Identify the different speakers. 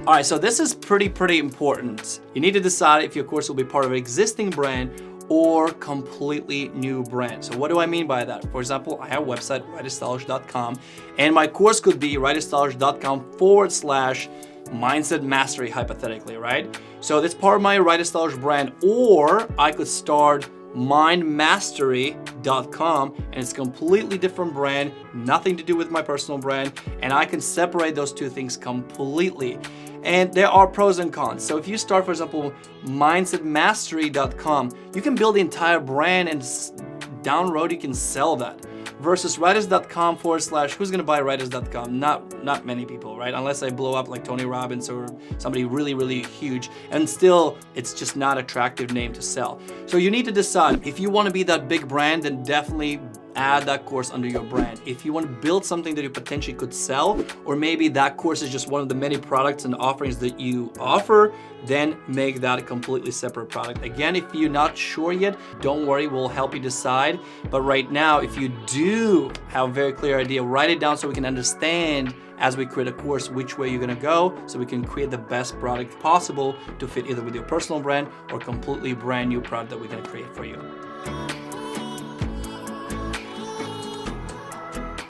Speaker 1: All right, so this is pretty important. You need to decide if your course will be part of an existing brand or completely new brand. So what do I mean by that? For example, I have a website, writerstylish.com, and my course could be writerstylish.com/mindset mastery, hypothetically, right? So that's part of my Writer Stylish brand, or I could start mindmastery.com, and it's a completely different brand, nothing to do with my personal brand, and I can separate those two things completely. And there are pros and cons. So if you start, for example, mindsetmastery.com, you can build the entire brand, and down the road you can sell that. Versus writers.com / who's gonna buy writers.com? Not many people, right? Unless I blow up like Tony Robbins or somebody really huge, and still it's just not an attractive name to sell. So you need to decide if you want to be that big brand, then definitely add that course under your brand. If you want to build something that you potentially could sell, or maybe that course is just one of the many products and offerings that you offer, then make that a completely separate product. Again, if you're not sure yet, don't worry, we'll help you decide. But right now, if you do have a very clear idea, write it down so we can understand as we create a course which way you're gonna go, so we can create the best product possible to fit either with your personal brand or completely brand new product that we're gonna create for you.